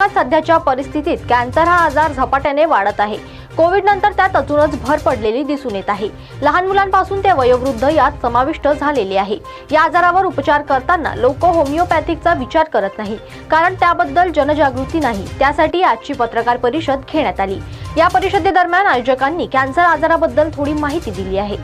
सध्याच्या परिस्थितीत कॅन्सर हा आजार झपाट्याने वाढत आहे। कोविड नंतर त्यात अजूनच भर पडलेली दिसून येत आहे। लहान मुलांपासून ते वयोवृद्ध यात समाविष्ट झालेले आहे। या आजारावर उपचार करताना लोक होमिओपॅथिकचा विचार करत नाही, कारण त्याबद्दल जनजागृती नाही। त्यासाठी आजची पत्रकार परिषद घेण्यात आली। या परिषदेदरम्यान आयोजकांनी कॅन्सर आजाराबद्दल थोडी माहिती दिली आहे।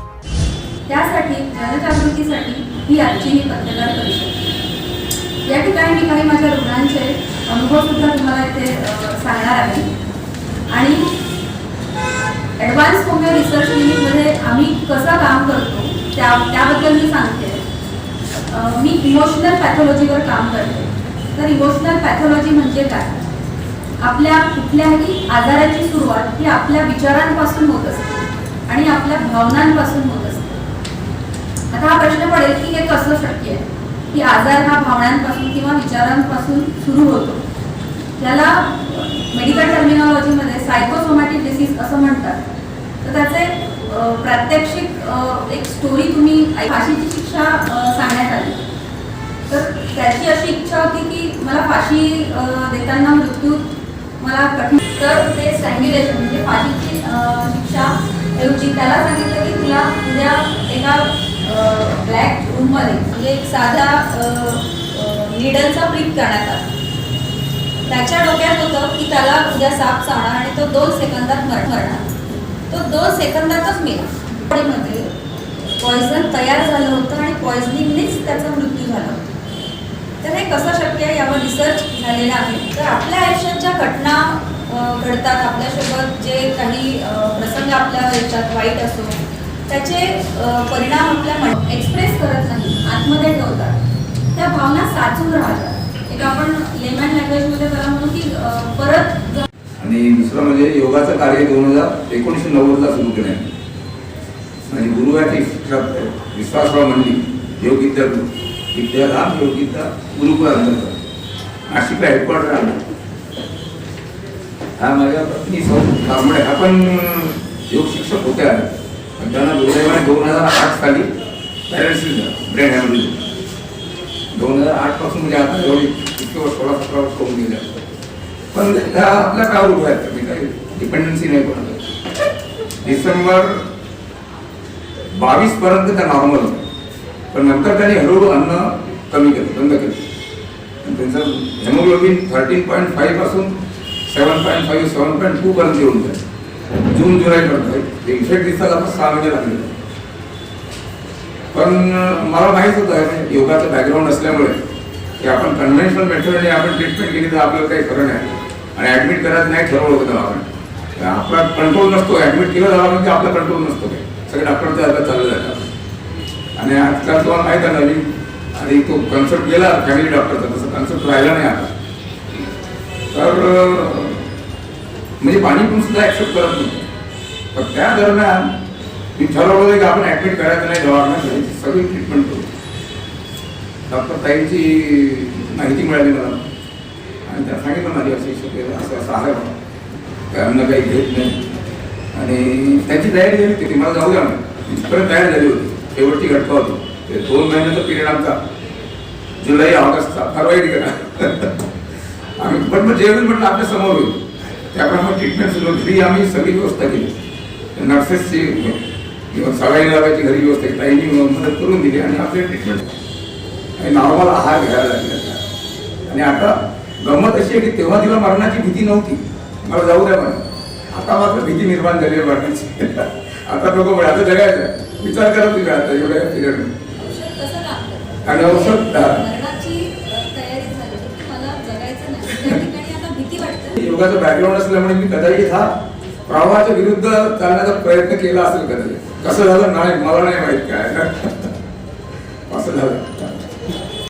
त्यासाठी जनजागृतीसाठी ही आजची पत्रकार परिषद। या ठिकाणी मी काही माझ्या रुग्णांचे अनुभव सुद्धा तुम्हाला इथे सांगणार आहे आणि ॲडव्हान्स होमिओ रिसर्च युनिटमध्ये आम्ही कसं काम करतो त्याबद्दल मी सांगते। मी इमोशनल पॅथॉलॉजीवर काम करते। तर इमोशनल पॅथॉलॉजी म्हणजे काय? आपल्या कुठल्याही आजाराची सुरुवात ही आपल्या विचारांपासून होत असते आणि आपल्या भावनांपासून होत असते। आता हा प्रश्न पडेल की हे कसं शक्य आहे की आजार हा भावनांपासून किंवा विचारांपासून सुरू होतो? त्याला मेडिकल टर्मिनॉलॉजीमध्ये सायकोसोमॅटिक डिसीज असं म्हणतात। तर त्याचे प्रात्यक्षिक एक स्टोरी तुम्ही फाशीची शिक्षा सांगण्यात आली। तर त्याची अशी इच्छा होती की मला फाशी देताना मृत्यू मला कठीण, तर ते स्ट्रँग्युलेशन म्हणजे फाशीची शिक्षा ऐवजी त्याला सांगितलं की तुला उद्या एका ब्लॅक रूममध्ये म्हणजे एक साधा निडलचा प्रिक करण्यात आला। त्याच्या डोक्यात होतं की त्याला उद्या साप चावणार आणि तो 2 सेकंदात मरणार। तो 2 सेकंदातच मेला। बॉडीमध्ये पॉयझन तयार झालं होतं आणि पॉयझनिंगनेच त्याचा मृत्यू झाला होता। तर हे कसं शक्य आहे यावर रिसर्च झालेला आहे। तर आपल्या आयुष्यात ज्या घटना घडतात, आपल्यासोबत जे काही प्रसंग आपल्या याच्यात वाईट असो, त्याचे परिणाम आपल्या एक्सप्रेस करत नाही, आतमध्ये ठेवतात। त्या भावना साचून राहतात। एक आपण लेमन लँग्वेजमध्ये त्याला म्हणू की परत। आणि दुसरं म्हणजे योगाचं कार्य 1990 ला सुरू केलं आहे आणि गुरुवाची विश्वासराव मंडली योग विद्याधाम योग विद्या गुरुकुळ अंतर्गत नाशिकला हेडक्वार्टर आहे। हा माझ्या पत्नी सौ कांबळे हा पण योग शिक्षक होत्या। त्यांना दुर्दैवाने 2008 साली पॅरालिसिस झाला, ब्रेन हॅमरेज। 2008 पासून म्हणजे आता एवढी इतके 16-17 वर्ष होऊन गेले, पण त्या आपल्या पायावर उभ्या आहेत। मी काही डिपेंडन्सी नाही कोणाला। डिसेंबर 22 पर्यंत त्या नॉर्मल होत्या, पण नंतर त्यांनी हळूहळू अन्न कमी केलं, बंद केलं। त्यांचं हेमोग्लोबिन 13.5 पासून 7.5 7.2 पर्यंत येऊन जाईल। जून जुलै पर्यंत इफेक्ट दिसतात आता 6 महिने लागले। पण मला माहित होतं योगाचं बॅकग्राऊंड असल्यामुळे की आपण कन्व्हेन्शनल मेथडने आपण ट्रीटमेंट केली तर आपल्याला काही खरं नाही आणि ऍडमिट करायचं नाही ठरवलं होतं आपण। आपला कंट्रोल नसतो, ऍडमिट केलं जावं म्हणजे आपला कंट्रोल नसतो, काही सगळे डॉक्टरच्या हातात चाललं जातात। आणि आजकाल तुम्हाला माहित आहे नवीन आणि तो कन्सेप्ट गेला फॅमिली डॉक्टरचा, तसं कन्सेप्ट राहिला नाही आता। तर म्हणजे पाणी पण सुद्धा ऍक्सेप्ट करत नाही। पण त्या दरम्यान मी ठरवलं की आपण ऍडमिट करायचं नाही, दवाखान्यात सगळी ट्रीटमेंट करू। डॉक्टर ताईंची माहिती मिळाली मला आणि त्या सांगितलं माझी अशी असं असं आहे, अन्न काही घेत नाही आणि त्याची तयारी झाली होती। मला जाऊ द्या इथपर्यंत तयार झाली होती। शेवटची घटका होती, ते 2 महिन्याचा पिरियड आमचा, जुलै ऑगस्टचा, फरवरी करा आम्ही। पण मग जेवण म्हटलं आपल्या समोर होईल, त्याप्रमाणे ट्रीटमेंट सुरू घरी आम्ही सगळी व्यवस्था केली। नर्सेसची किंवा सलाईन लावायची घरी व्यवस्था केली, ताईंनी मदत करून दिली आणि आपले ट्रीटमेंट आणि नॉर्मल आहार घ्यायला लागले। आणि आता गंमत अशी आहे की तेव्हा तिला मरणाची भीती नव्हती, मला जाऊ द्या म्हणा। आता मात्र भीती निर्माण झाली आहे मरणाची। आता लोक म्हणे आता जगायचं विचार करा तुम्ही आता एवढ्या पिरियडमध्ये। आणि औषध योगाचा बॅकग्राऊंड असल्यामुळे मी कदाचित हा प्रवाहाच्या विरुद्ध चालण्याचा प्रयत्न केला असेल कदाचित। कसं झालं नाही मला नाही माहित काय असं झालं।